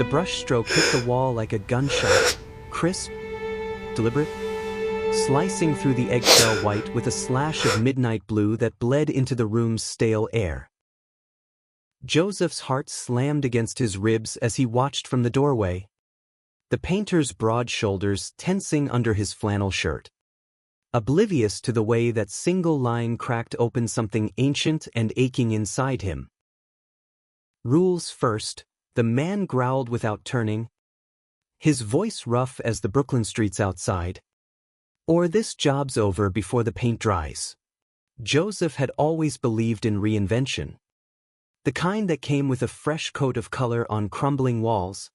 The brushstroke hit the wall like a gunshot, crisp, deliberate, slicing through the eggshell white with a slash of midnight blue that bled into the room's stale air. Joseph's heart slammed against his ribs as he watched from the doorway, the painter's broad shoulders tensing under his flannel shirt, oblivious to the way that single line cracked open something ancient and aching inside him. Rules first, the man growled without turning, his voice rough as the Brooklyn streets outside. Or this job's over before the paint dries. Joseph had always believed in reinvention. The kind that came with a fresh coat of color on crumbling walls.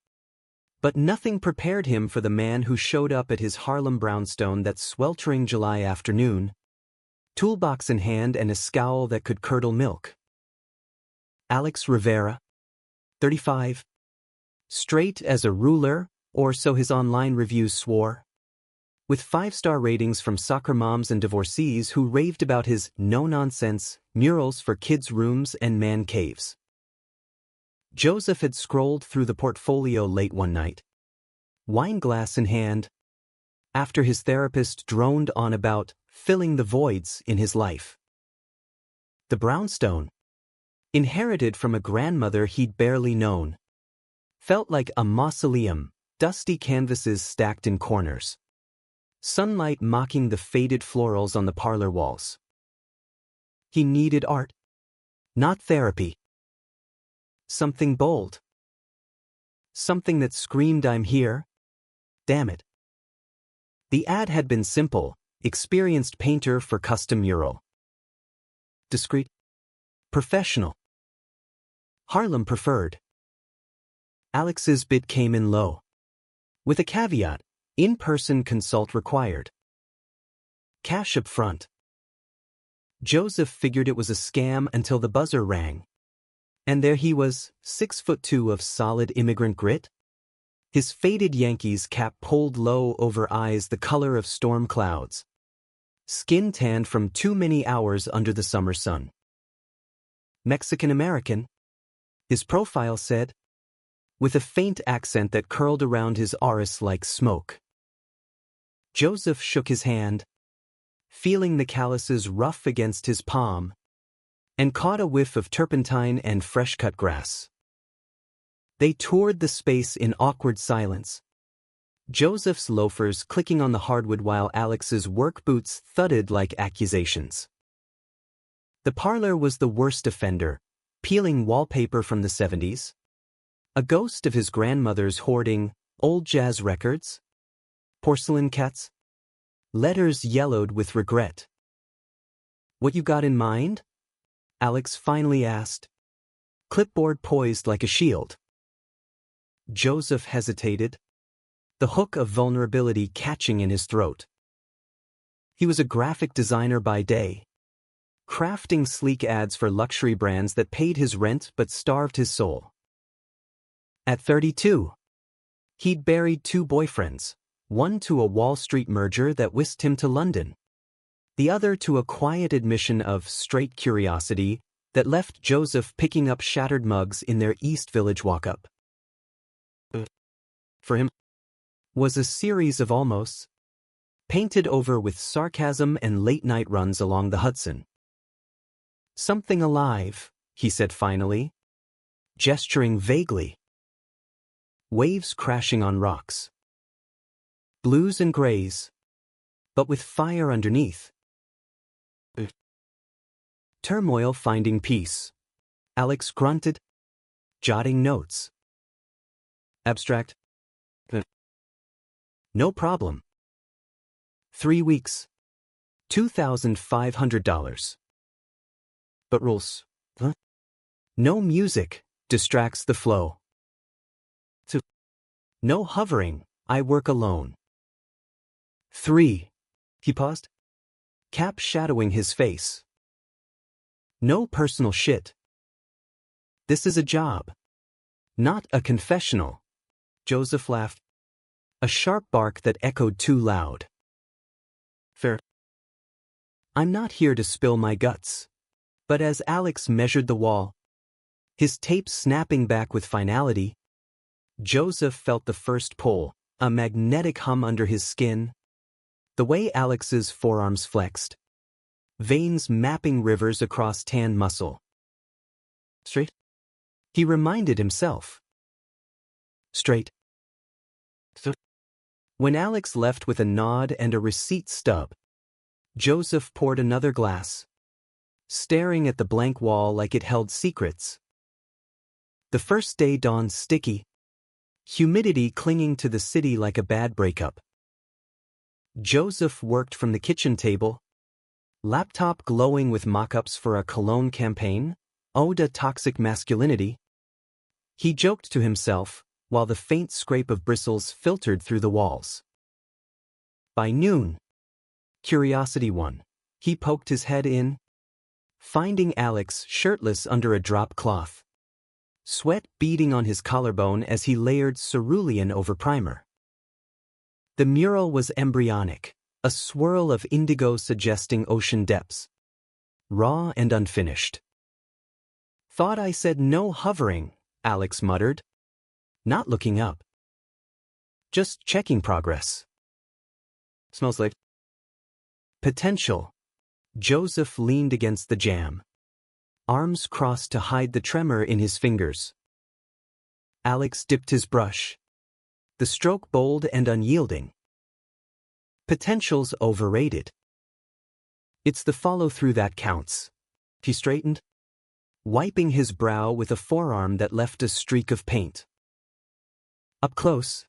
But nothing prepared him for the man who showed up at his Harlem brownstone that sweltering July afternoon, toolbox in hand and a scowl that could curdle milk. Alex Rivera, 35. Straight as a ruler, or so his online reviews swore. With 5-star ratings from soccer moms and divorcees who raved about his no-nonsense murals for kids' rooms and man caves. Joseph had scrolled through the portfolio late one night, wine glass in hand, after his therapist droned on about filling the voids in his life. The brownstone, inherited from a grandmother he'd barely known, felt like a mausoleum, dusty canvases stacked in corners. Sunlight mocking the faded florals on the parlor walls. He needed art, not therapy. Something bold. Something that screamed, "I'm here. Damn it." The ad had been simple: experienced painter for custom mural. Discreet. Professional. Harlem preferred. Alex's bid came in low. With a caveat: in-person consult required. Cash up front. Joseph figured it was a scam until the buzzer rang. And there he was, 6'2" of solid immigrant grit. His faded Yankees cap pulled low over eyes the color of storm clouds. Skin tanned from too many hours under the summer sun. Mexican-American, his profile said, with a faint accent that curled around his iris like smoke. Joseph shook his hand, feeling the calluses rough against his palm, and caught a whiff of turpentine and fresh-cut grass. They toured the space in awkward silence, Joseph's loafers clicking on the hardwood while Alex's work boots thudded like accusations. The parlor was the worst offender, peeling wallpaper from the 70s. A ghost of his grandmother's hoarding old jazz records, porcelain cats, letters yellowed with regret. "What you got in mind?" Alex finally asked, clipboard poised like a shield. Joseph hesitated, the hook of vulnerability catching in his throat. He was a graphic designer by day, crafting sleek ads for luxury brands that paid his rent but starved his soul. At 32, he'd buried 2 boyfriends, one to a Wall Street merger that whisked him to London, the other to a quiet admission of straight curiosity that left Joseph picking up shattered mugs in their East Village walk-up. For him, was a series of almosts, painted over with sarcasm and late-night runs along the Hudson. "Something alive," he said finally, gesturing vaguely. Waves crashing on rocks. Blues and grays, but with fire underneath. Turmoil finding peace. Alex grunted, jotting notes. Abstract. No problem. 3 weeks. $2,500. But rules. No music distracts the flow. 2. No hovering, I work alone. 3. He paused, cap shadowing his face. No personal shit. This is a job, not a confessional. Joseph laughed, a sharp bark that echoed too loud. Fair. I'm not here to spill my guts. But as Alex measured the wall, his tape snapping back with finality, Joseph felt the first pull, a magnetic hum under his skin. The way Alex's forearms flexed. Veins mapping rivers across tanned muscle. Straight? He reminded himself. Straight. When Alex left with a nod and a receipt stub, Joseph poured another glass, staring at the blank wall like it held secrets. The first day dawned sticky, humidity clinging to the city like a bad breakup. Joseph worked from the kitchen table, laptop glowing with mock-ups for a cologne campaign, ode to toxic masculinity. He joked to himself, while the faint scrape of bristles filtered through the walls. By noon, curiosity won. He poked his head in, finding Alex shirtless under a drop cloth, sweat beading on his collarbone as he layered cerulean over primer. The mural was embryonic, a swirl of indigo suggesting ocean depths, raw and unfinished. "Thought I said no hovering," Alex muttered, not looking up. "Just checking progress." "Smells like potential." Joseph leaned against the jamb, arms crossed to hide the tremor in his fingers. Alex dipped his brush, the stroke bold and unyielding. "Potential's overrated. It's the follow-through that counts." He straightened, wiping his brow with a forearm that left a streak of paint. Up close,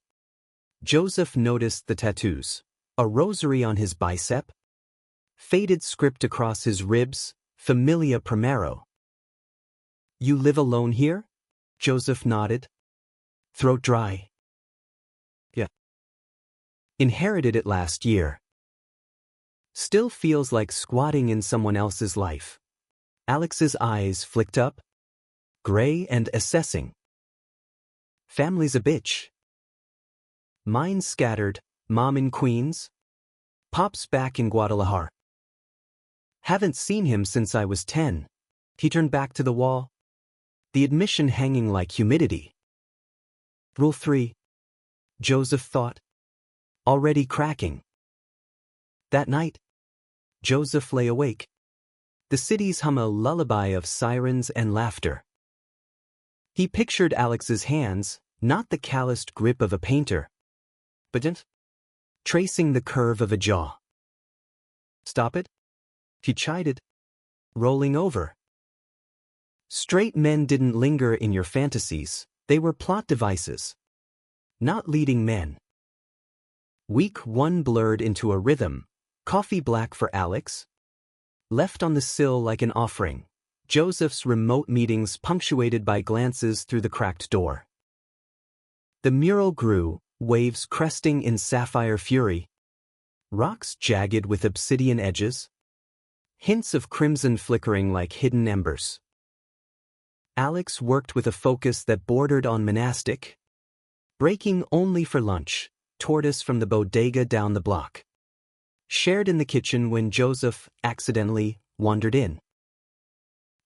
Joseph noticed the tattoos, a rosary on his bicep, faded script across his ribs, Familia Primero. "You live alone here?" Joseph nodded, throat dry. "Yeah. Inherited it last year. Still feels like squatting in someone else's life." Alex's eyes flicked up, gray and assessing. "Family's a bitch. Mine scattered, mom in Queens, pop's back in Guadalajara. Haven't seen him since I was 10. He turned back to the wall, the admission hanging like humidity. Rule 3, Joseph thought, already cracking. That night, Joseph lay awake. The cities hum a lullaby of sirens and laughter. He pictured Alex's hands, not the calloused grip of a painter, but tracing the curve of a jaw. "Stop it," he chided, rolling over. Straight men didn't linger in your fantasies, they were plot devices, not leading men. Week 1 blurred into a rhythm, coffee black for Alex, left on the sill like an offering, Joseph's remote meetings punctuated by glances through the cracked door. The mural grew, waves cresting in sapphire fury, rocks jagged with obsidian edges, hints of crimson flickering like hidden embers. Alex worked with a focus that bordered on monastic, breaking only for lunch, tortoise from the bodega down the block. Shared in the kitchen when Joseph accidentally wandered in.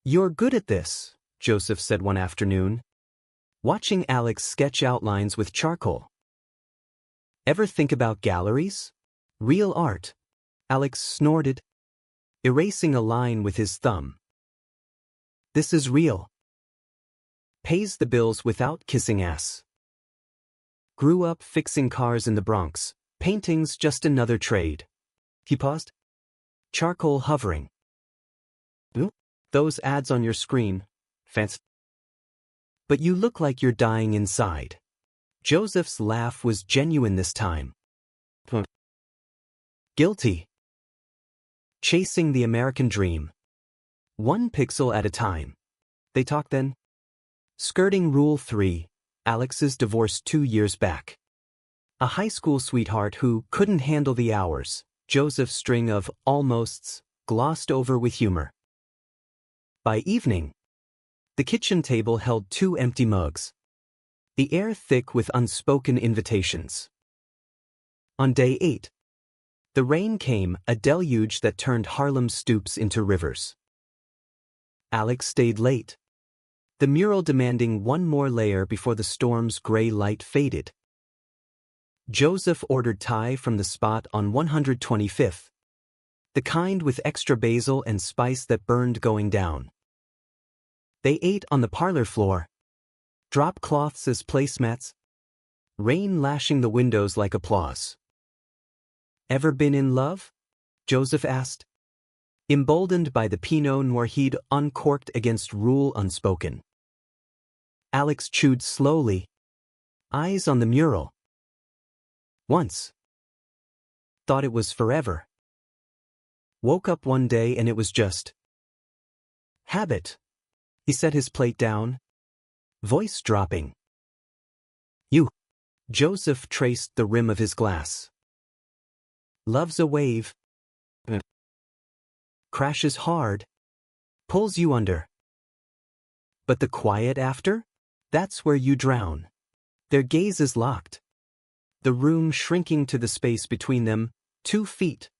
"You're good at this," Joseph said one afternoon, watching Alex sketch outlines with charcoal. "Ever think about galleries? Real art?" Alex snorted, erasing a line with his thumb. "This is real. Pays the bills without kissing ass. Grew up fixing cars in the Bronx, painting's just another trade." He paused, charcoal hovering. "Ooh, those ads on your screen, fancy. But you look like you're dying inside." Joseph's laugh was genuine this time. "Guilty. Chasing the American dream. 1 pixel at a time." They talked then. Skirting Rule 3, Alex's divorce 2 years back. A high school sweetheart who couldn't handle the hours, Joseph's string of almosts glossed over with humor. By evening, the kitchen table held 2 empty mugs, the air thick with unspoken invitations. On day 8, the rain came, a deluge that turned Harlem stoops into rivers. Alex stayed late. the mural demanding one more layer before the storm's gray light faded. Joseph ordered Thai from the spot on 125th. The kind with extra basil and spice that burned going down. They ate on the parlor floor. Drop cloths as placemats. Rain lashing the windows like applause. "Ever been in love?" Joseph asked. Emboldened by the Pinot Noir he'd uncorked against rule unspoken. Alex chewed slowly. Eyes on the mural. "Once. Thought it was forever. Woke up one day and it was just habit." He set his plate down, voice dropping. "You." Joseph traced the rim of his glass. "Love's a wave. Crashes hard. Pulls you under. But the quiet after? That's where you drown." Their gazes locked. The room shrinking to the space between them, 2 feet.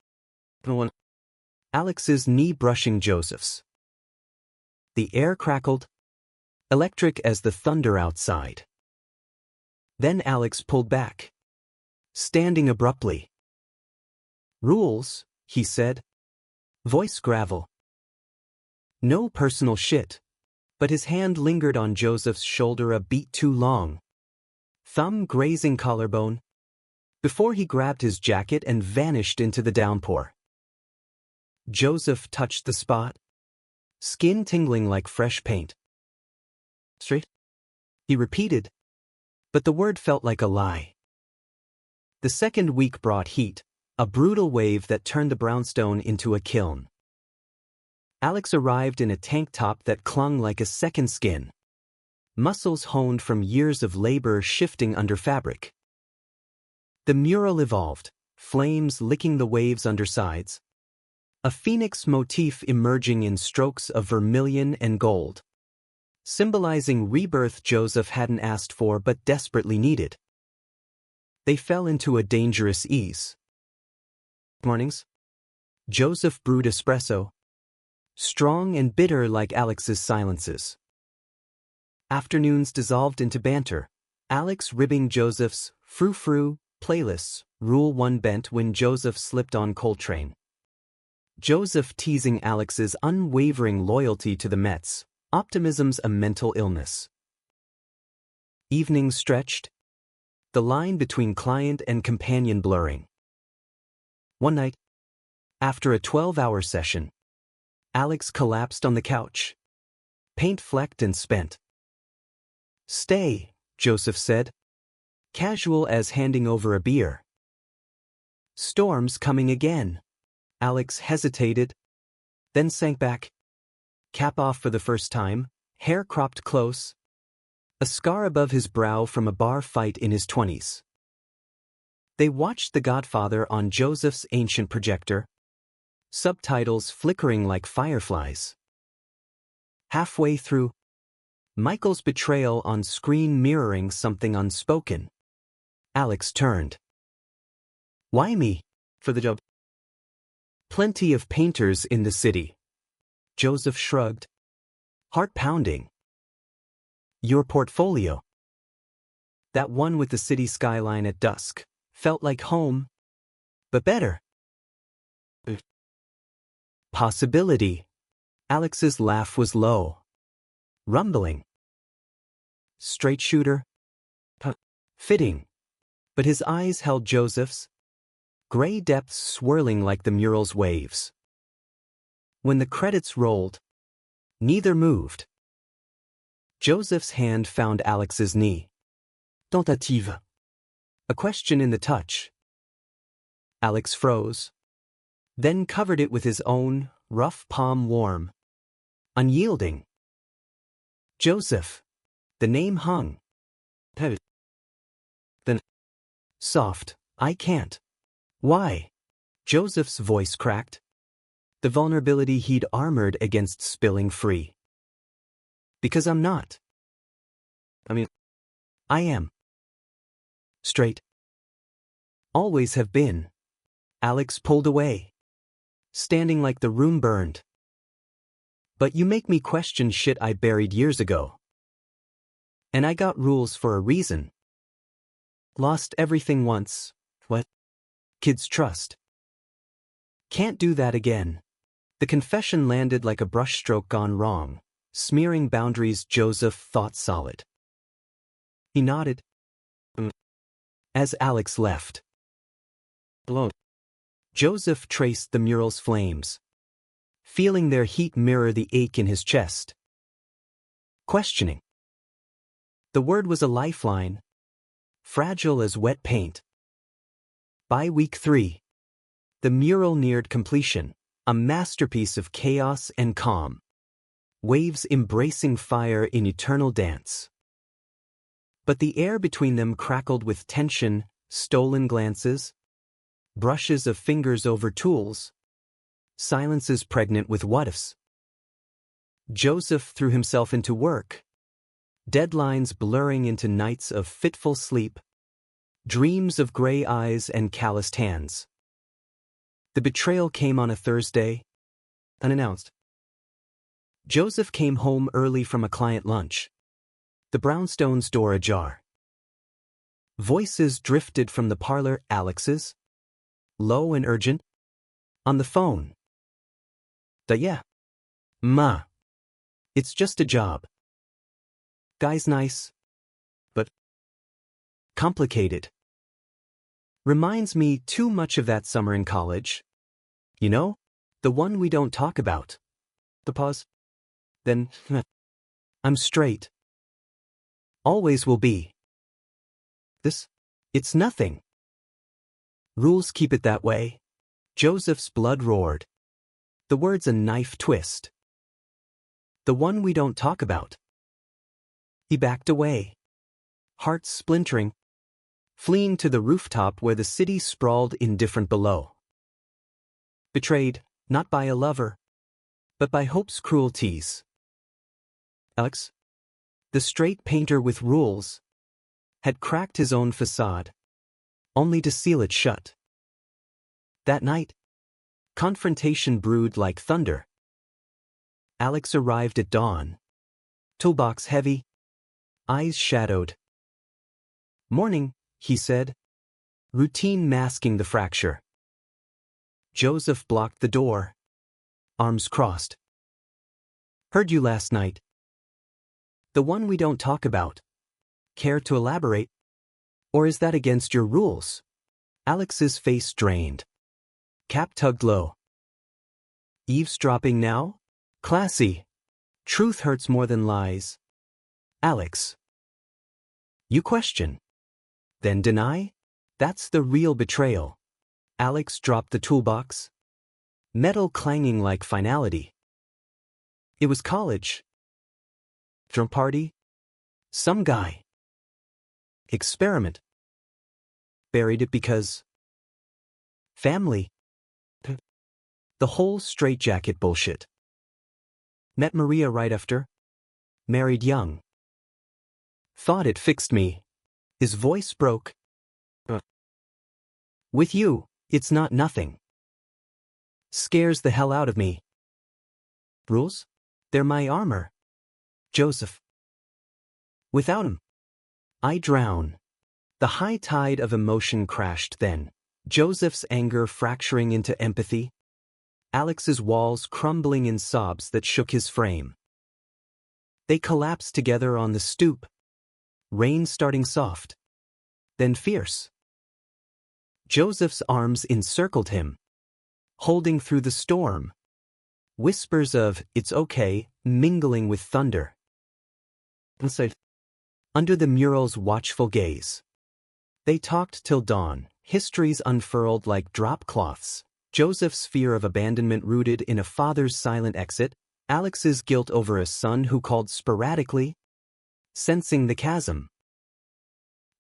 Alex's knee brushing Joseph's. The air crackled, electric as the thunder outside. Then Alex pulled back, standing abruptly. "Rules," he said. Voice gravel. No personal shit. But his hand lingered on Joseph's shoulder a beat too long. Thumb grazing collarbone. Before he grabbed his jacket and vanished into the downpour. Joseph touched the spot. Skin tingling like fresh paint. "Straight?" he repeated. But the word felt like a lie. The second week brought heat, a brutal wave that turned the brownstone into a kiln. Alex arrived in a tank top that clung like a second skin. Muscles honed from years of labor shifting under fabric. The mural evolved, flames licking the waves' undersides. A phoenix motif emerging in strokes of vermilion and gold. Symbolizing rebirth Joseph hadn't asked for but desperately needed. They fell into a dangerous ease. Mornings. Joseph brewed espresso. Strong and bitter like Alex's silences. Afternoons dissolved into banter. Alex ribbing Joseph's frou-frou playlists, Rule 1 bent when Joseph slipped on Coltrane. Joseph teasing Alex's unwavering loyalty to the Mets, optimism's a mental illness. Evenings stretched, the line between client and companion blurring. One night, after a 12-hour session, Alex collapsed on the couch, paint-flecked and spent. "Stay," Joseph said, casual as handing over a beer. "Storm's coming again." Alex hesitated, then sank back. Cap off for the first time, hair cropped close. A scar above his brow from a bar fight in his 20s. They watched The Godfather on Joseph's ancient projector. Subtitles flickering like fireflies. Halfway through, Michael's betrayal on screen mirroring something unspoken. Alex turned. "Why me? For the job?" "Plenty of painters in the city." Joseph shrugged. Heart pounding. "Your portfolio." That one with the city skyline at dusk felt like home, but better. Possibility. Alex's laugh was low. Rumbling. Straight shooter. Fitting. But his eyes held Joseph's. Gray depths swirling like the mural's waves. When the credits rolled, neither moved. Joseph's hand found Alex's knee. Tentative. A question in the touch. Alex froze. Then covered it with his own, rough palm warm. Unyielding. Joseph. The name hung. Then. Soft. "I can't." "Why?" Joseph's voice cracked. The vulnerability he'd armored against spilling free. "Because I'm not. I am. Straight. Always have been." Alex pulled away, standing like the room burned. "But you make me question shit I buried years ago." And I got rules for a reason. Lost everything once. What? Kids trust. Can't do that again. The confession landed like a brushstroke gone wrong, smearing boundaries Joseph thought solid. He nodded as Alex left. Alone, Joseph traced the mural's flames, feeling their heat mirror the ache in his chest. Questioning. The word was a lifeline, fragile as wet paint. By week 3, the mural neared completion, a masterpiece of chaos and calm, waves embracing fire in eternal dance. But the air between them crackled with tension, stolen glances, brushes of fingers over tools, silences pregnant with what-ifs. Joseph threw himself into work, deadlines blurring into nights of fitful sleep, dreams of gray eyes and calloused hands. The betrayal came on a Thursday, unannounced. Joseph came home early from a client lunch, the brownstone's door ajar. Voices drifted from the parlor, Alex's, low and urgent, on the phone. Yeah. Ma. It's just a job. Guy's nice, but complicated. Reminds me too much of that summer in college. You know, the one we don't talk about. The pause. Then, I'm straight. Always will be. This? It's nothing. Rules keep it that way. Joseph's blood roared. The word's a knife twist. The one we don't talk about. He backed away, heart splintering, fleeing to the rooftop where the city sprawled indifferent below. Betrayed, not by a lover, but by hope's cruelties. Alex, the straight painter with rules, had cracked his own facade, only to seal it shut. That night, confrontation brewed like thunder. Alex arrived at dawn, toolbox heavy, eyes shadowed. Morning, he said, routine masking the fracture. Joseph blocked the door, arms crossed. Heard you last night. The one we don't talk about. Care to elaborate? Or is that against your rules? Alex's face drained. Cap tugged low. Eavesdropping now? Classy. Truth hurts more than lies. Alex. You question. Then deny? That's the real betrayal. Alex dropped the toolbox, metal clanging like finality. It was college. Drum party? Some guy. Experiment. Buried it because... family. The whole straitjacket bullshit. Met Maria right after. Married young. Thought it fixed me. His voice broke. With you, it's not nothing. Scares the hell out of me. Rules? They're my armor. Joseph. Without 'em, I drown. The high tide of emotion crashed then, Joseph's anger fracturing into empathy, Alex's walls crumbling in sobs that shook his frame. They collapsed together on the stoop, rain starting soft, then fierce. Joseph's arms encircled him, holding through the storm, whispers of, "It's okay," mingling with thunder. Inside, under the mural's watchful gaze, they talked till dawn, histories unfurled like drop cloths, Joseph's fear of abandonment rooted in a father's silent exit, Alex's guilt over a son who called sporadically, sensing the chasm.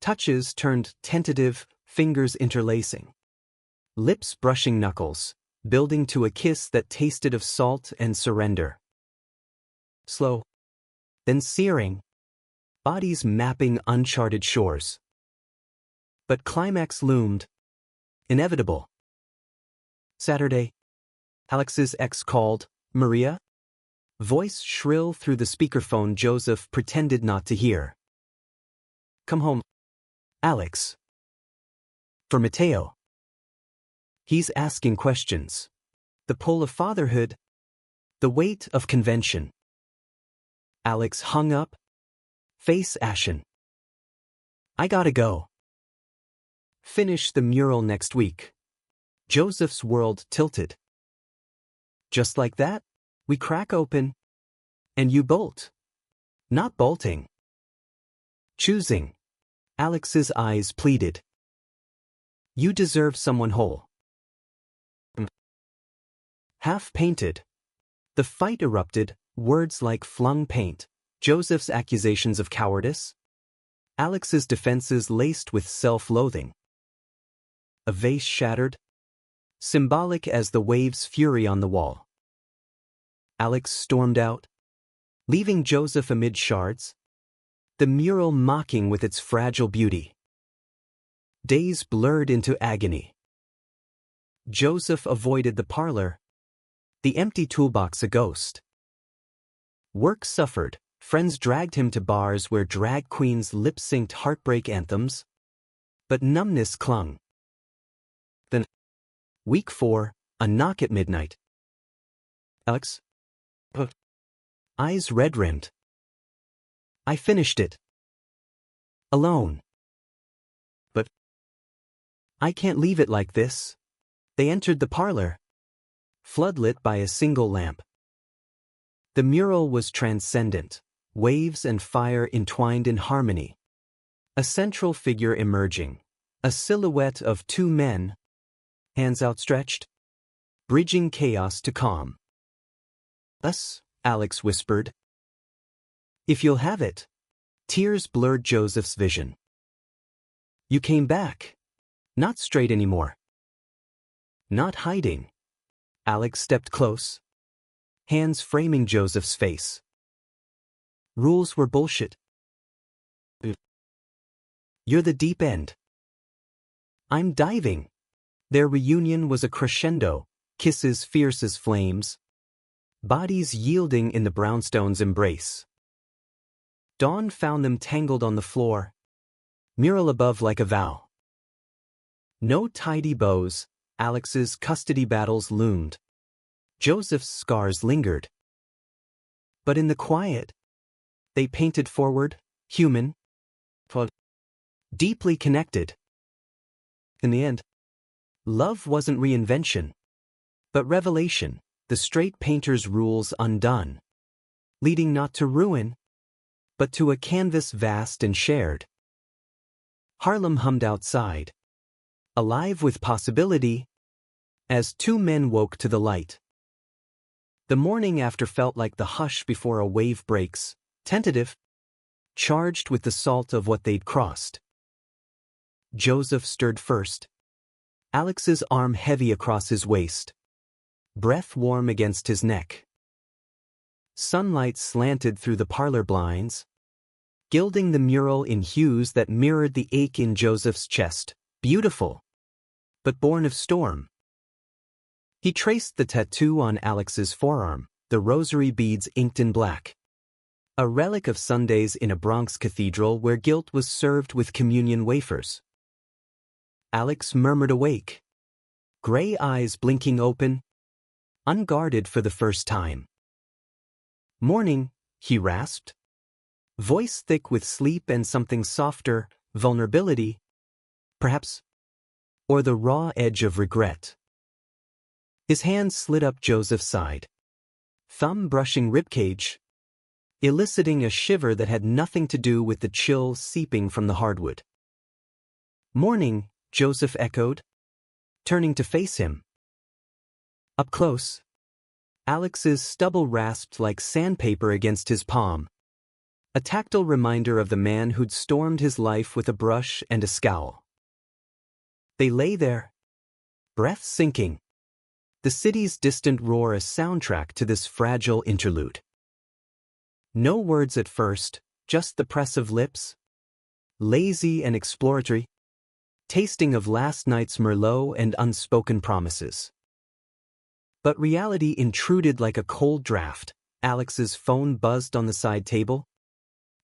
Touches turned tentative, fingers interlacing. Lips brushing knuckles, building to a kiss that tasted of salt and surrender. Slow, then searing, bodies mapping uncharted shores. But climax loomed, inevitable. Saturday. Alex's ex called. Maria? Voice shrill through the speakerphone Joseph pretended not to hear. Come home, Alex. For Mateo. He's asking questions. The pull of fatherhood. The weight of convention. Alex hung up, face ashen. I gotta go. Finish the mural next week. Joseph's world tilted. Just like that, we crack open. And you bolt. Not bolting. Choosing. Alex's eyes pleaded. You deserve someone whole. Half painted. The fight erupted, words like flung paint, Joseph's accusations of cowardice, Alex's defenses laced with self-loathing. A vase shattered, symbolic as the wave's fury on the wall. Alex stormed out, leaving Joseph amid shards, the mural mocking with its fragile beauty. Days blurred into agony. Joseph avoided the parlor, the empty toolbox a ghost. Work suffered, friends dragged him to bars where drag queens lip-synced heartbreak anthems, but numbness clung. Then, week 4, a knock at midnight. Alex? Eyes red-rimmed. I finished it. Alone. But I can't leave it like this. They entered the parlor, floodlit by a single lamp. The mural was transcendent, waves and fire entwined in harmony. A central figure emerging, a silhouette of 2 men, hands outstretched, bridging chaos to calm. Us, Alex whispered. If you'll have it. Tears blurred Joseph's vision. You came back. Not straight anymore. Not hiding. Alex stepped close, hands framing Joseph's face. Rules were bullshit. You're the deep end. I'm diving. Their reunion was a crescendo, kisses fierce as flames, bodies yielding in the brownstone's embrace. Dawn found them tangled on the floor, mural above like a vow. No tidy bows, Alex's custody battles loomed. Joseph's scars lingered. But in the quiet, they painted forward, human, deeply connected. In the end, love wasn't reinvention, but revelation, the straight painter's rules undone, leading not to ruin, but to a canvas vast and shared. Harlem hummed outside, alive with possibility, as 2 men woke to the light. The morning after felt like the hush before a wave breaks, tentative, charged with the salt of what they'd crossed. Joseph stirred first, Alex's arm heavy across his waist, breath warm against his neck. Sunlight slanted through the parlor blinds, gilding the mural in hues that mirrored the ache in Joseph's chest, beautiful, but born of storm. He traced the tattoo on Alex's forearm, the rosary beads inked in black. A relic of Sundays in a Bronx cathedral where guilt was served with communion wafers. Alex murmured awake, gray eyes blinking open, unguarded for the first time. Morning, he rasped, voice thick with sleep and something softer, vulnerability, perhaps, or the raw edge of regret. His hand slid up Joseph's side, thumb brushing ribcage, eliciting a shiver that had nothing to do with the chill seeping from the hardwood. Morning, Joseph echoed, turning to face him. Up close, Alex's stubble rasped like sandpaper against his palm, a tactile reminder of the man who'd stormed his life with a brush and a scowl. They lay there, breath sinking, the city's distant roar a soundtrack to this fragile interlude. No words at first, just the press of lips, lazy and exploratory, tasting of last night's Merlot and unspoken promises. But reality intruded like a cold draft. Alex's phone buzzed on the side table.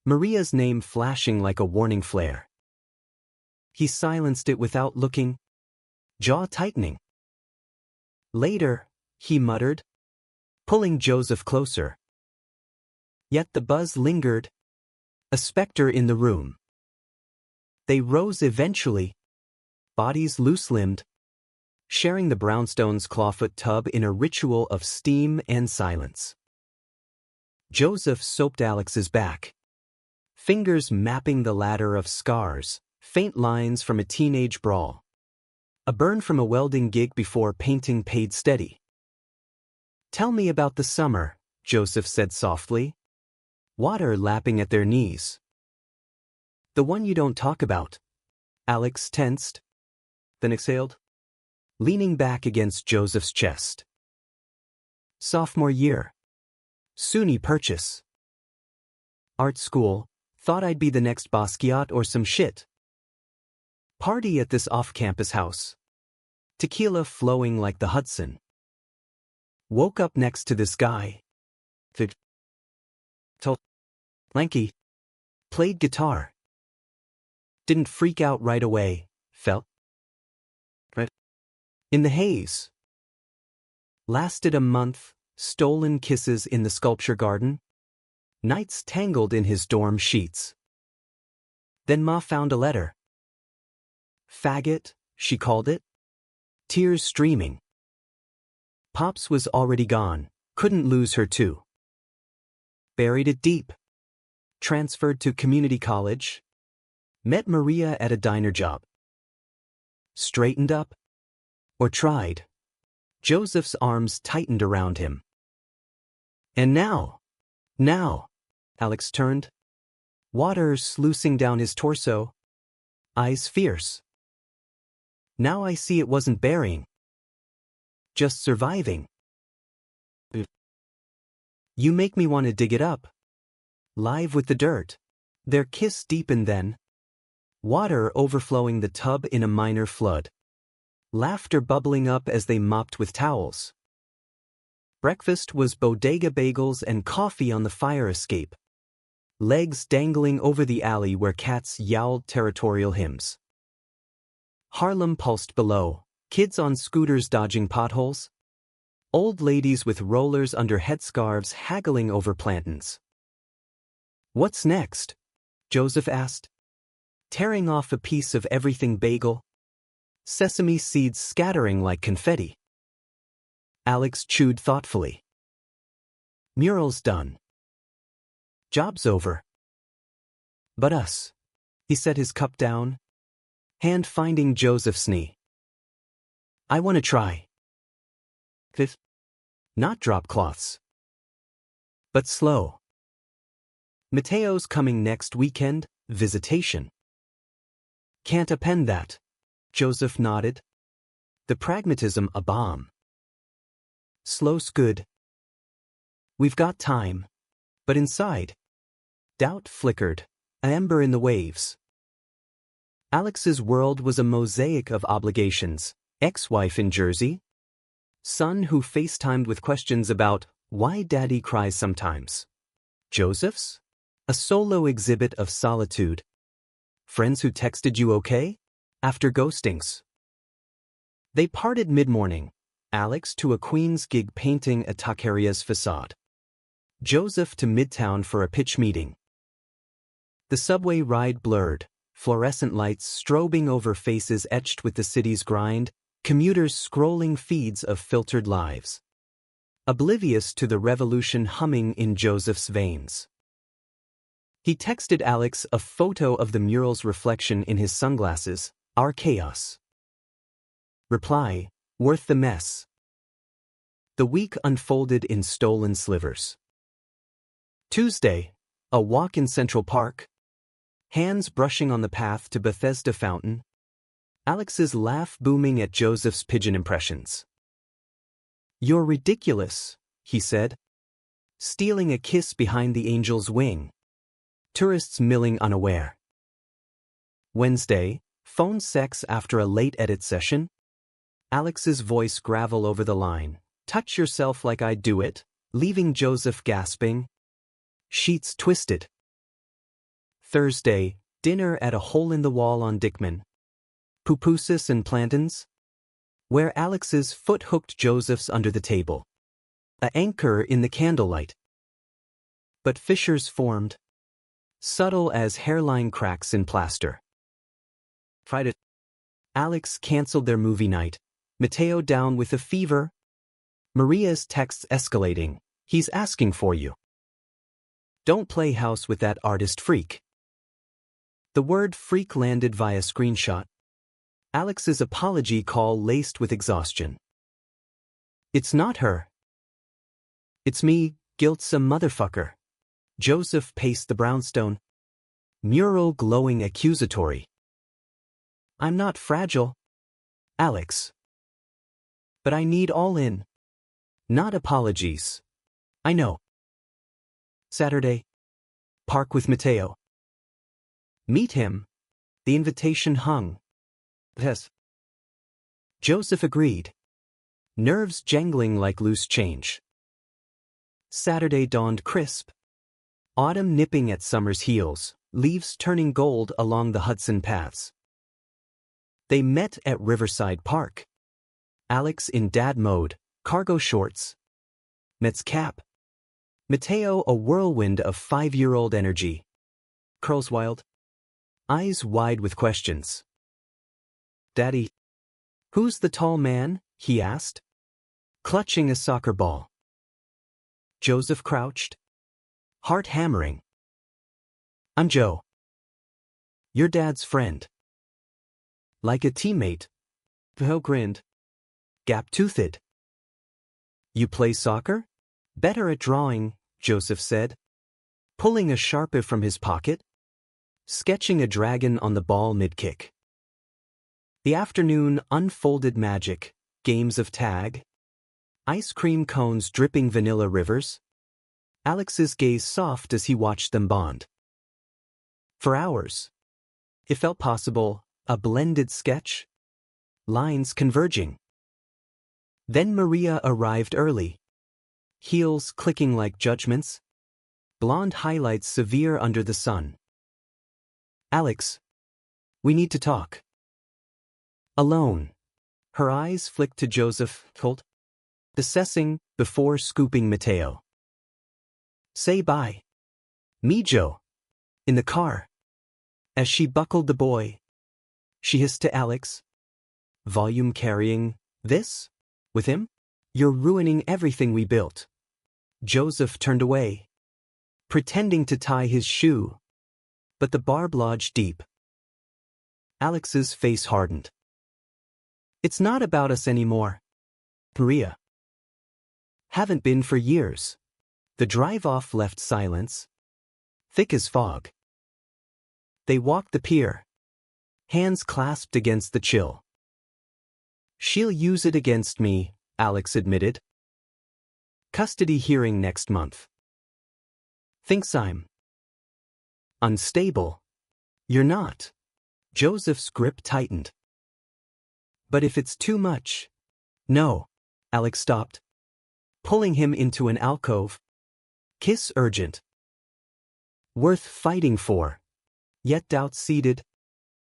Maria's name flashing like a warning flare. He silenced it without looking, jaw tightening. Later, he muttered, pulling Joseph closer. Yet the buzz lingered, a specter in the room. They rose eventually, bodies loose-limbed, sharing the brownstone's clawfoot tub in a ritual of steam and silence. Joseph soaped Alex's back, fingers mapping the ladder of scars, faint lines from a teenage brawl. A burn from a welding gig before painting paid steady. "Tell me about the summer," Joseph said softly, water lapping at their knees. "The one you don't talk about." Alex tensed, then exhaled, leaning back against Joseph's chest. "Sophomore year. SUNY purchase. Art school, thought I'd be the next Basquiat or some shit. Party at this off-campus house. Tequila flowing like the Hudson. Woke up next to this guy. Lanky. Played guitar. Didn't freak out right away, felt right in the haze. Lasted a month, stolen kisses in the sculpture garden. Nights tangled in his dorm sheets. Then Ma found a letter. Faggot, she called it. Tears streaming. Pops was already gone, couldn't lose her too. Buried it deep. Transferred to community college. Met Maria at a diner job. Straightened up? Or tried? Joseph's arms tightened around him. And now, Alex turned. Water sluicing down his torso. Eyes fierce. Now I see it wasn't burying. Just surviving. You make me want to dig it up. Live with the dirt. Their kiss deepened then. Water overflowing the tub in a minor flood. Laughter bubbling up as they mopped with towels. Breakfast was bodega bagels and coffee on the fire escape. Legs dangling over the alley where cats yowled territorial hymns. Harlem pulsed below, kids on scooters dodging potholes. Old ladies with rollers under headscarves haggling over plantains. "What's next?" Joseph asked, tearing off a piece of everything bagel. Sesame seeds scattering like confetti. Alex chewed thoughtfully. Mural's done. Job's over. But us. He set his cup down, hand finding Joseph's knee. I want to try. Fifth. Not drop cloths. But slow. Mateo's coming next weekend, visitation. Can't append that. Joseph nodded. The pragmatism a bomb. Slow's good. We've got time. But inside. Doubt flickered, an ember in the waves. Alex's world was a mosaic of obligations. Ex-wife in Jersey. Son who FaceTimed with questions about why daddy cries sometimes. Joseph's? A solo exhibit of solitude. Friends who texted you okay? After ghostings. They parted mid-morning, Alex to a Queen's gig painting a taqueria's facade. Joseph to Midtown for a pitch meeting. The subway ride blurred, fluorescent lights strobing over faces etched with the city's grind, commuters scrolling feeds of filtered lives. Oblivious to the revolution humming in Joseph's veins. He texted Alex a photo of the mural's reflection in his sunglasses, our chaos. Reply, worth the mess. The week unfolded in stolen slivers. Tuesday, a walk in Central Park. Hands brushing on the path to Bethesda Fountain. Alex's laugh booming at Joseph's pigeon impressions. You're ridiculous, he said. Stealing a kiss behind the angel's wing. Tourists milling unaware. Wednesday, phone sex after a late edit session. Alex's voice gravel over the line. Touch yourself like I do it, leaving Joseph gasping. Sheets twisted. Thursday, dinner at a hole-in-the-wall on Dickman. Pupusas and plantains? Where Alex's foot hooked Joseph's under the table. A anchor in the candlelight. But fissures formed, subtle as hairline cracks in plaster. Friday. Alex canceled their movie night. Mateo down with a fever. Maria's texts escalating. He's asking for you. Don't play house with that artist freak. The word freak landed via screenshot. Alex's apology call laced with exhaustion. It's not her. It's me, guiltsome motherfucker. Joseph paced the brownstone. Mural glowing accusatory. I'm not fragile, Alex. But I need all in. Not apologies. I know. Saturday. Park with Mateo. Meet him. The invitation hung. Yes. Joseph agreed. Nerves jangling like loose change. Saturday dawned crisp. Autumn nipping at summer's heels, leaves turning gold along the Hudson paths. They met at Riverside Park. Alex in dad mode, cargo shorts. Mets cap. Mateo a whirlwind of 5-year-old energy. Curls wild. Eyes wide with questions. Daddy. Who's the tall man? He asked. Clutching a soccer ball. Joseph crouched. Heart hammering. I'm Joe. Your dad's friend. Like a teammate. Ho grinned. Gap-toothed. You play soccer? Better at drawing, Joseph said. Pulling a Sharpie from his pocket. Sketching a dragon on the ball mid-kick. The afternoon unfolded magic, games of tag. Ice cream cones dripping vanilla rivers. Alex's gaze soft as he watched them bond. For hours. It felt possible, a blended sketch. Lines converging. Then Maria arrived early. Heels clicking like judgments. Blonde highlights severe under the sun. Alex. We need to talk. Alone. Her eyes flicked to Joseph, assessing, before scooping Mateo. Say bye. Me, Joe. In the car. As she buckled the boy. She hissed to Alex. Volume carrying, this? With him? You're ruining everything we built. Joseph turned away. Pretending to tie his shoe. But the barb lodged deep. Alex's face hardened. It's not about us anymore. Maria. Haven't been for years. The drive-off left silence. Thick as fog. They walked the pier. Hands clasped against the chill. She'll use it against me, Alex admitted. Custody hearing next month. Thinks I'm unstable. You're not. Joseph's grip tightened. But if it's too much. No. Alex stopped. Pulling him into an alcove. Kiss urgent. Worth fighting for. Yet doubt seeded.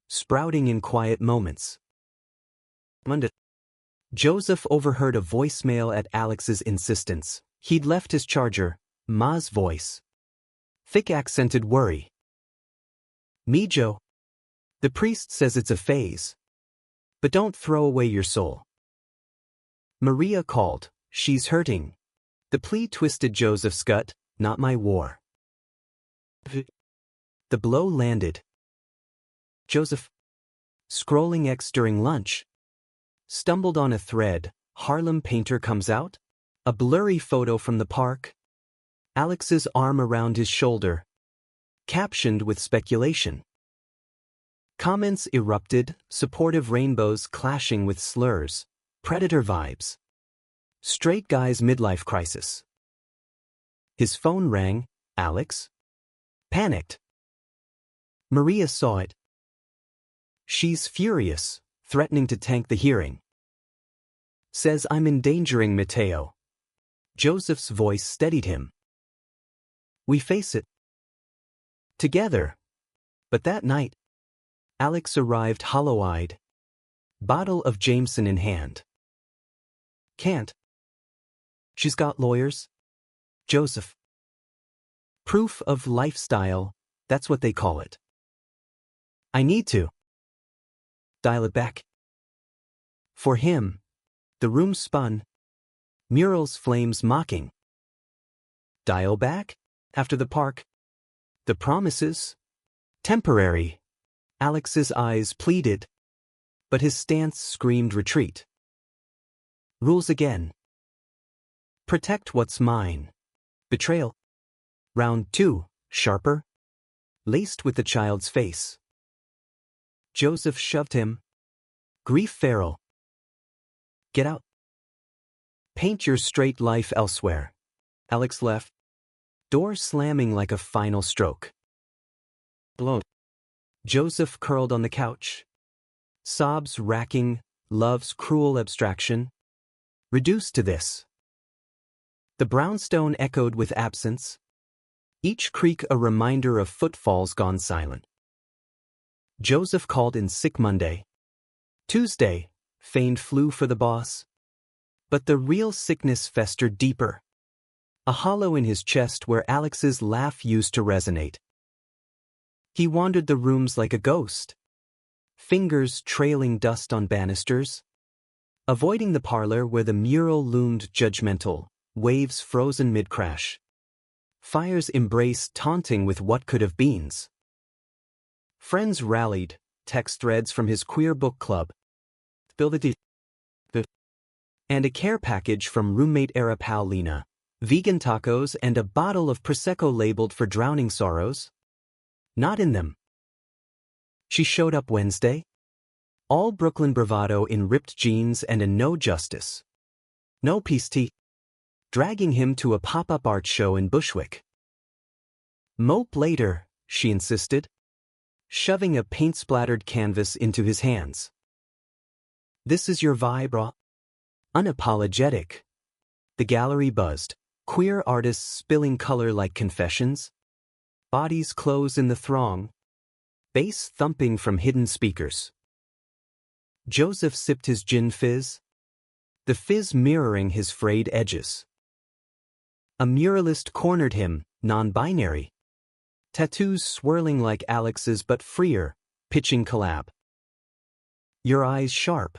Sprouting in quiet moments. Monday. Joseph overheard a voicemail at Alex's insistence. He'd left his charger. Ma's voice. Thick accented worry. Me, Joe. The priest says it's a phase. But don't throw away your soul. Maria called. She's hurting. The plea twisted Joseph's gut, not my war. The blow landed. Joseph, scrolling X during lunch, stumbled on a thread. Harlem painter comes out. A blurry photo from the park. Alex's arm around his shoulder. Captioned with speculation. Comments erupted, supportive rainbows clashing with slurs. Predator vibes. Straight guy's midlife crisis. His phone rang. Alex? Panicked. Maria saw it. She's furious, threatening to tank the hearing. Says I'm endangering Mateo. Joseph's voice steadied him. We face it. Together, But that night, Alex arrived hollow-eyed, bottle of Jameson in hand. Can't. She's got lawyers. Joseph. Proof of lifestyle, that's what they call it. I need to dial it back. For him, the room spun, murals flames mocking. Dial back? After the park? The promises? Temporary. Alex's eyes pleaded, but his stance screamed retreat. Rules again. Protect what's mine. Betrayal. Round 2, sharper, laced with the child's face. Joseph shoved him. Grief feral. Get out. Paint your straight life elsewhere. Alex left, door slamming like a final stroke. Blown. Joseph curled on the couch. Sobs racking, love's cruel abstraction. Reduced to this. The brownstone echoed with absence, each creak a reminder of footfalls gone silent. Joseph called in sick Monday. Tuesday, feigned flu for the boss. But the real sickness festered deeper. A hollow in his chest where Alex's laugh used to resonate. He wandered the rooms like a ghost, fingers trailing dust on banisters, avoiding the parlor where the mural loomed judgmental, waves frozen mid-crash. Fire's embrace taunting with what could have beens. Friends rallied, text threads from his queer book club. And a care package from roommate era pal Lena. Vegan tacos and a bottle of Prosecco labeled for drowning sorrows. Not in them. She showed up Wednesday. All Brooklyn bravado in ripped jeans and a no justice. No peace tea. Dragging him to a pop-up art show in Bushwick. Mope later, she insisted, shoving a paint-splattered canvas into his hands. This is your vibe, raw? Unapologetic. The gallery buzzed, queer artists spilling color like confessions. Bodies close in the throng. Bass thumping from hidden speakers. Joseph sipped his gin fizz, the fizz mirroring his frayed edges. A muralist cornered him, non-binary. Tattoos swirling like Alex's but freer, pitching collab. Your eyes sharp.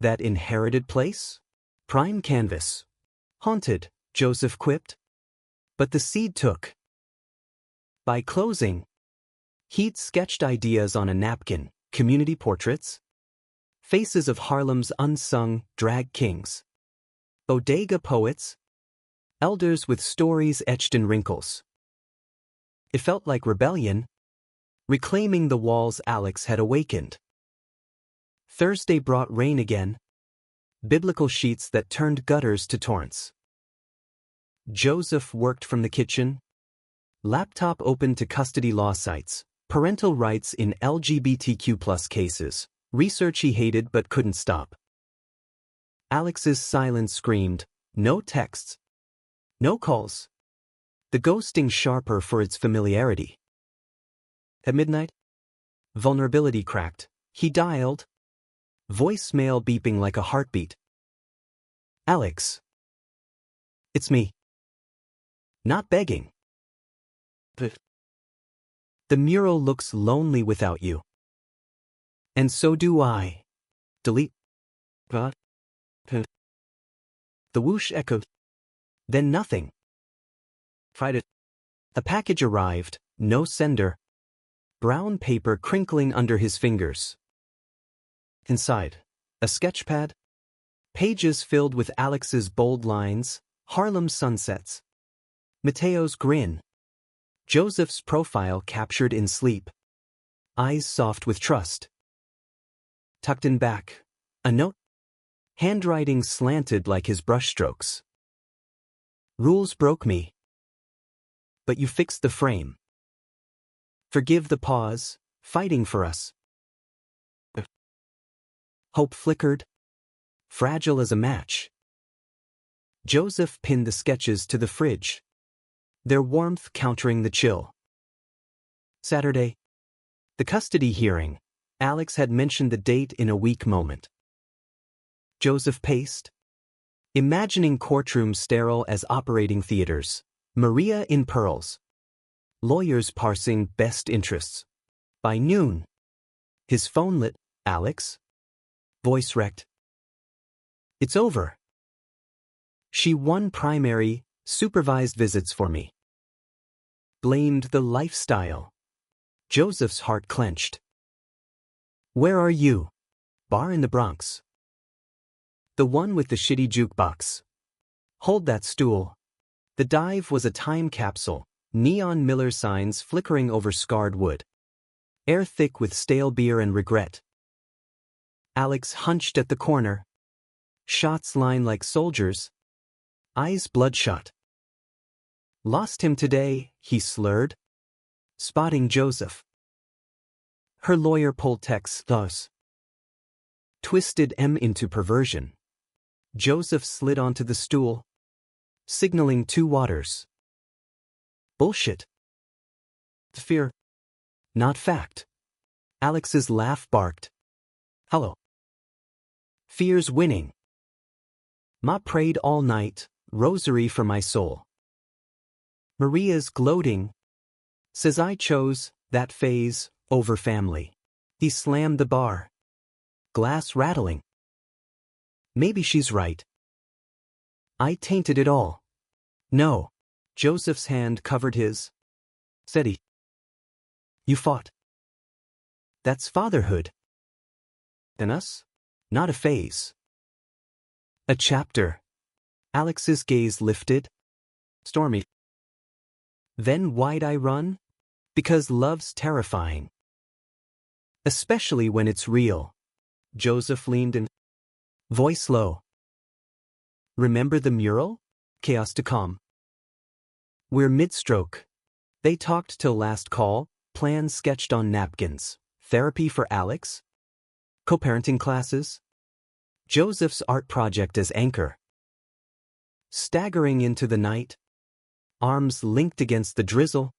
That inherited place? Prime canvas. Haunted, Joseph quipped. But the seed took. By closing, he'd sketched ideas on a napkin, community portraits, faces of Harlem's unsung drag kings, bodega poets, elders with stories etched in wrinkles. It felt like rebellion, reclaiming the walls Alex had awakened. Thursday brought rain again, biblical sheets that turned gutters to torrents. Joseph worked from the kitchen, laptop open to custody law sites, parental rights in LGBTQ+ cases, research he hated but couldn't stop. Alex's silence screamed, no texts, no calls. The ghosting sharper for its familiarity. At midnight, vulnerability cracked. He dialed, voicemail beeping like a heartbeat. Alex. It's me. Not begging. The mural looks lonely without you. And so do I. Delete. The whoosh echoed. Then nothing. Tried it. A package arrived, no sender. Brown paper crinkling under his fingers. Inside, a sketchpad. Pages filled with Alex's bold lines, Harlem sunsets. Mateo's grin. Joseph's profile captured in sleep. Eyes soft with trust. Tucked in back, a note. Handwriting slanted like his brushstrokes. Rules broke me. But you fixed the frame. Forgive the pause, fighting for us. Hope flickered, fragile as a match. Joseph pinned the sketches to the fridge, their warmth countering the chill. Saturday. The custody hearing. Alex had mentioned the date in a weak moment. Joseph paced, imagining courtrooms sterile as operating theaters. Maria in pearls. Lawyers parsing best interests. By noon. His phone lit. Alex? Voice wrecked. It's over. She won primary, supervised visits for me. Blamed the lifestyle. Joseph's heart clenched. Where are you? Bar in the Bronx. The one with the shitty jukebox. Hold that stool. The dive was a time capsule, neon Miller signs flickering over scarred wood. Air thick with stale beer and regret. Alex hunched at the corner. Shots line like soldiers. Eyes bloodshot. Lost him today, he slurred. Spotting Joseph. Her lawyer pulled texts thus. Twisted M into perversion. Joseph slid onto the stool, signaling two waters. Bullshit. Fear. Not fact. Alex's laugh barked. Hello. Fear's winning. Ma prayed all night, rosary for my soul. Maria's gloating. Says I chose that phase over family. He slammed the bar. Glass rattling. Maybe she's right. I tainted it all. No. Joseph's hand covered his. Said he. You fought. That's fatherhood. Then us? Not a phase. A chapter. Alex's gaze lifted. Stormy. Then why'd I run? Because love's terrifying. Especially when it's real. Joseph leaned in. Voice low. Remember the mural? Chaos to calm. We're mid-stroke. They talked till last call, plans sketched on napkins. Therapy for Alex? Co-parenting classes? Joseph's art project as anchor. Staggering into the night. Arms linked against the drizzle.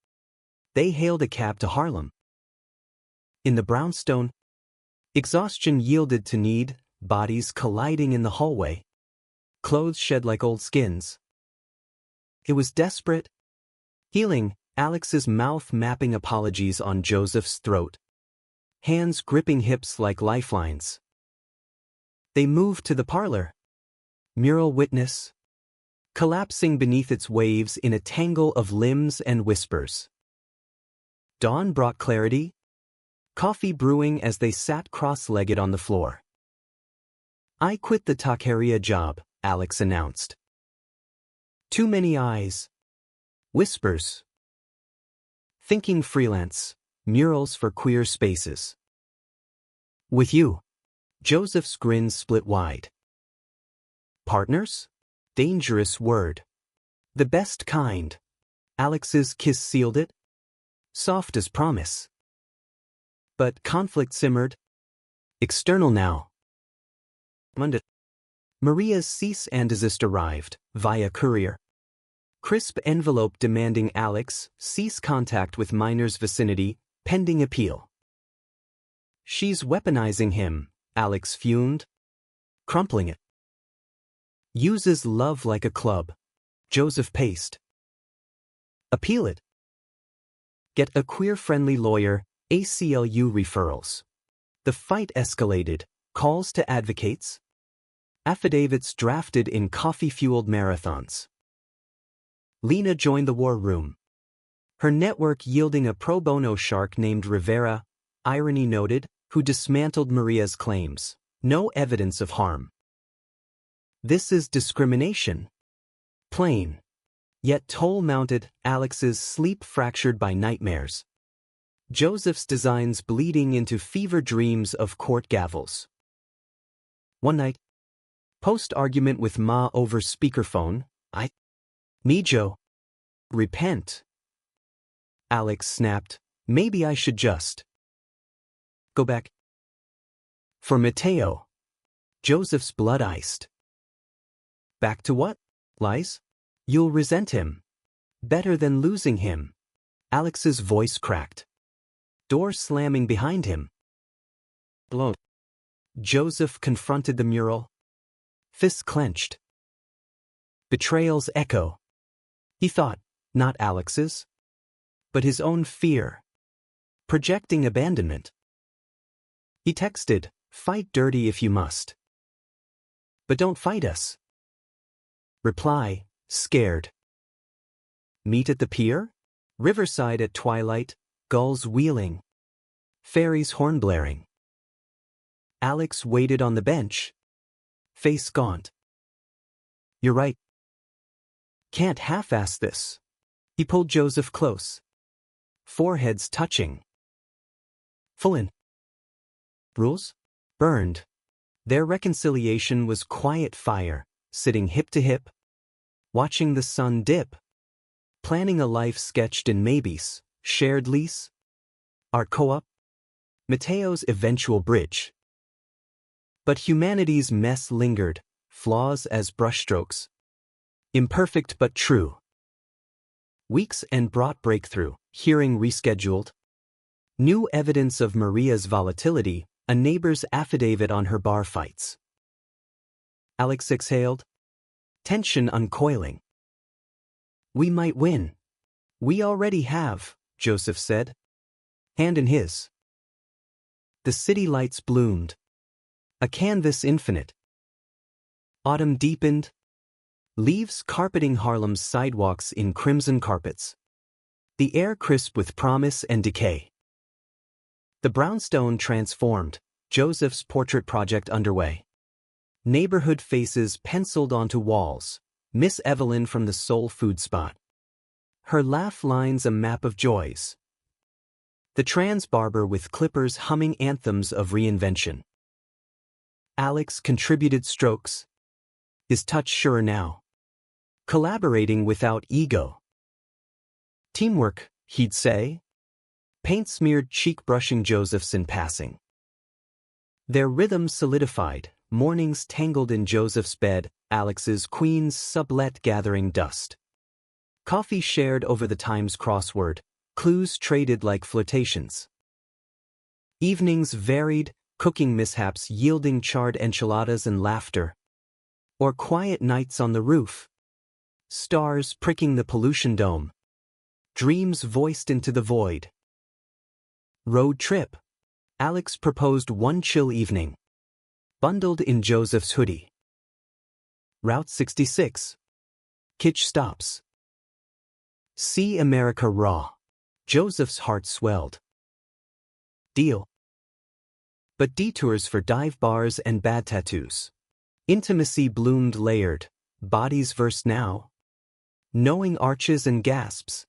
They hailed a cab to Harlem. In the brownstone. Exhaustion yielded to need, bodies colliding in the hallway. Clothes shed like old skins. It was desperate. Healing, Alex's mouth mapping apologies on Joseph's throat. Hands gripping hips like lifelines. They moved to the parlor. Mural witness. Collapsing beneath its waves in a tangle of limbs and whispers. Dawn brought clarity. Coffee brewing as they sat cross-legged on the floor. I quit the taqueria job, Alex announced. Too many eyes. Whispers. Thinking freelance, murals for queer spaces. With you. Joseph's grin split wide. Partners? Dangerous word. The best kind. Alex's kiss sealed it. Soft as promise. But conflict simmered. External now. Monday. Maria's cease and desist arrived, via courier. Crisp envelope demanding Alex cease contact with minor's vicinity, pending appeal. She's weaponizing him, Alex fumed. Crumpling it. Uses love like a club. Joseph paced. Appeal it. Get a queer-friendly lawyer, ACLU referrals. The fight escalated, calls to advocates. Affidavits drafted in coffee-fueled marathons. Lena joined the war room. Her network yielding a pro bono shark named Rivera, irony noted, who dismantled Maria's claims. No evidence of harm. This is discrimination. Plain. Yet toll-mounted, Alex's sleep fractured by nightmares. Joseph's designs bleeding into fever dreams of court gavels. One night. Post-argument with Ma over speakerphone. Me Joe. Repent. Alex snapped. Maybe I should just. Go back. For Mateo. Joseph's blood iced. Back to what? Lies? You'll resent him. Better than losing him. Alex's voice cracked. door slamming behind him. Blown. Joseph confronted the mural, fists clenched. Betrayal's echo. He thought, not Alex's, but his own fear, projecting abandonment. He texted, "Fight dirty if you must. But don't fight us." Reply, "Scared." Meet at the pier? Riverside at twilight, gulls wheeling, ferries horn blaring. Alex waited on the bench, face gaunt. "You're right. Can't half-ass this." He pulled Joseph close, foreheads touching. "Full in." Rules? Burned. Their reconciliation was quiet fire, sitting hip to hip, watching the sun dip, planning a life sketched in maybes, shared lease, art co-op, Mateo's eventual bridge. But humanity's mess lingered, flaws as brushstrokes. Imperfect but true. Weeks and brought breakthrough, hearing rescheduled. New evidence of Maria's volatility, a neighbor's affidavit on her bar fights. Alex exhaled, tension uncoiling. "We might win." "We already have," Joseph said, hand in his. The city lights bloomed, a canvas infinite. Autumn deepened, leaves carpeting Harlem's sidewalks in crimson carpets. The air crisp with promise and decay. The brownstone transformed, Joseph's portrait project underway. Neighborhood faces penciled onto walls, Miss Evelyn from the soul food spot. Her laugh lines a map of joys. The trans barber with clippers humming anthems of reinvention. Alex contributed strokes, his touch surer now. Collaborating without ego. Teamwork, he'd say. Paint-smeared cheek brushing Joseph's in passing. Their rhythm solidified, mornings tangled in Joseph's bed, Alex's Queen's sublet gathering dust. Coffee shared over the Times crossword, clues traded like flirtations. Evenings varied, cooking mishaps yielding charred enchiladas and laughter. Or quiet nights on the roof. Stars pricking the pollution dome. Dreams voiced into the void. Road trip. Alex proposed one chill evening. Bundled in Joseph's hoodie. Route 66. Kitsch stops. See America raw. Joseph's heart swelled. Deal. But detours for dive bars and bad tattoos. Intimacy bloomed layered, bodies versed now. Knowing arches and gasps.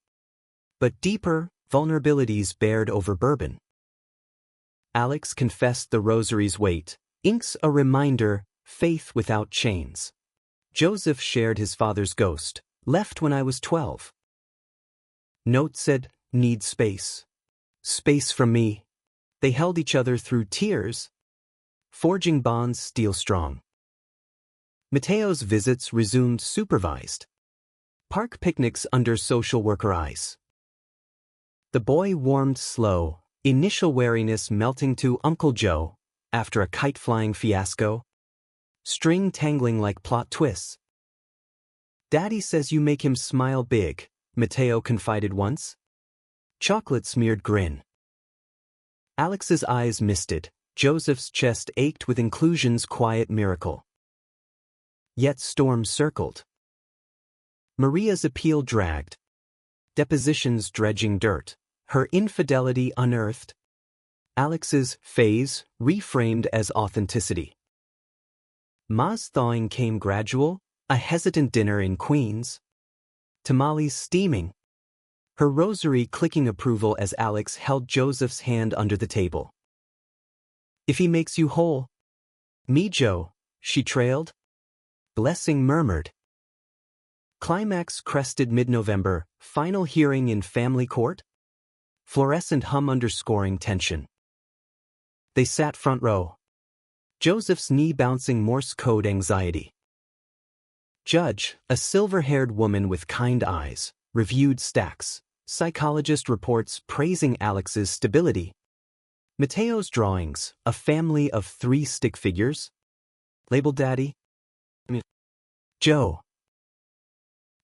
But deeper, vulnerabilities bared over bourbon. Alex confessed the rosary's weight, inks a reminder, faith without chains. Joseph shared his father's ghost, left when I was 12. Note said, need space. Space from me. They held each other through tears, forging bonds steel strong. Mateo's visits resumed supervised. Park picnics under social worker eyes. The boy warmed slow, initial wariness melting to Uncle Joe, after a kite-flying fiasco. String tangling like plot twists. Daddy says you make him smile big, Mateo confided once. Chocolate-smeared grin. Alex's eyes misted, Joseph's chest ached with inclusion's quiet miracle. Yet storm circled. Maria's appeal dragged. Depositions dredging dirt, her infidelity unearthed. Alex's phase reframed as authenticity. Ma's thawing came gradual, a hesitant dinner in Queens. Tamales steaming. Her rosary clicking approval as Alex held Joseph's hand under the table. If he makes you whole. Me, Joe, she trailed. Blessing murmured. Climax crested mid-November, final hearing in family court? Fluorescent hum underscoring tension. They sat front row. Joseph's knee bouncing Morse code anxiety. Judge, a silver-haired woman with kind eyes, reviewed stacks, Psychologist reports praising Alex's stability. Mateo's drawings, a family of 3 stick figures. Labeled Daddy. Joe.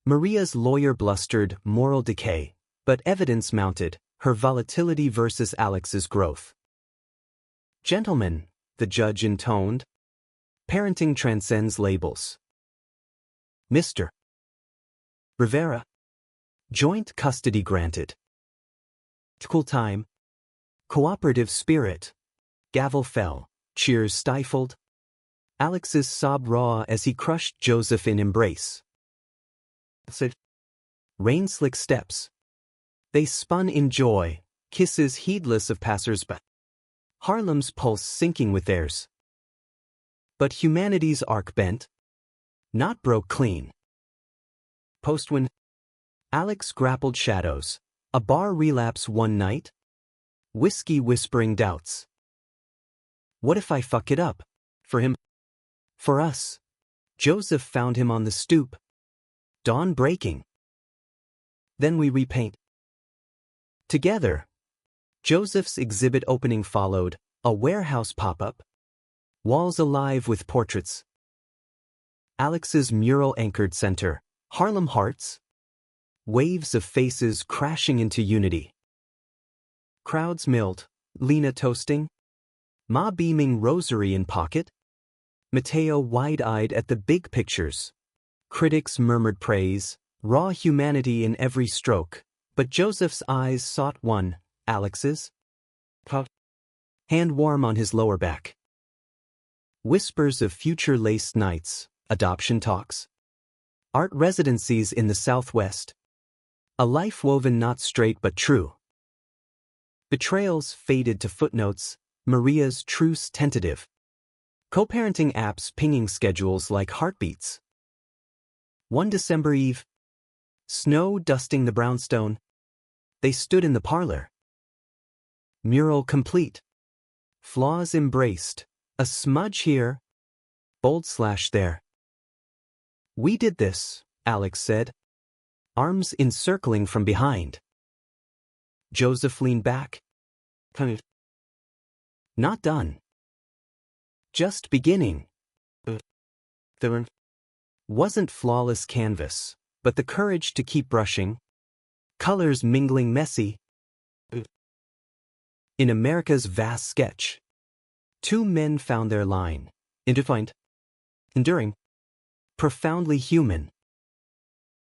Maria's lawyer blustered moral decay, but evidence mounted, her volatility versus Alex's growth. Gentlemen, the judge intoned. Parenting transcends labels. Mr. Rivera. Joint custody granted. Cool time. Cooperative spirit. Gavel fell, cheers stifled. Alex's sob raw as he crushed Joseph in embrace. Rain-slick steps. They spun in joy, kisses heedless of passers-by. Harlem's pulse sinking with theirs. But humanity's arc bent. Not broke clean. Post-win. Alex grappled shadows. A bar relapse one night. Whiskey whispering doubts. What if I fuck it up? For him. For us. Joseph found him on the stoop. Dawn breaking. Then we repaint. Together. Joseph's exhibit opening followed, a warehouse pop-up. Walls alive with portraits. Alex's mural anchored center, Harlem Hearts. Waves of faces crashing into unity. Crowds milled, Lena toasting. Ma beaming rosary in pocket. Mateo wide-eyed at the big pictures. Critics murmured praise, raw humanity in every stroke, but Joseph's eyes sought one, Alex's. Hand warm on his lower back. Whispers of future laced nights, adoption talks. Art residencies in the Southwest. A life woven not straight but true. Betrayals faded to footnotes, Maria's truce tentative. Co-parenting apps pinging schedules like heartbeats. One December eve. Snow dusting the brownstone. They stood in the parlor. Mural complete. Flaws embraced. A smudge here. Bold slash there. We did this, Alex said. Arms encircling from behind. Joseph leaned back. Not done. Just beginning. Wasn't flawless canvas, but the courage to keep brushing. Colors mingling messy. In America's vast sketch. 2 men found their line. Indefined. Enduring. Profoundly human.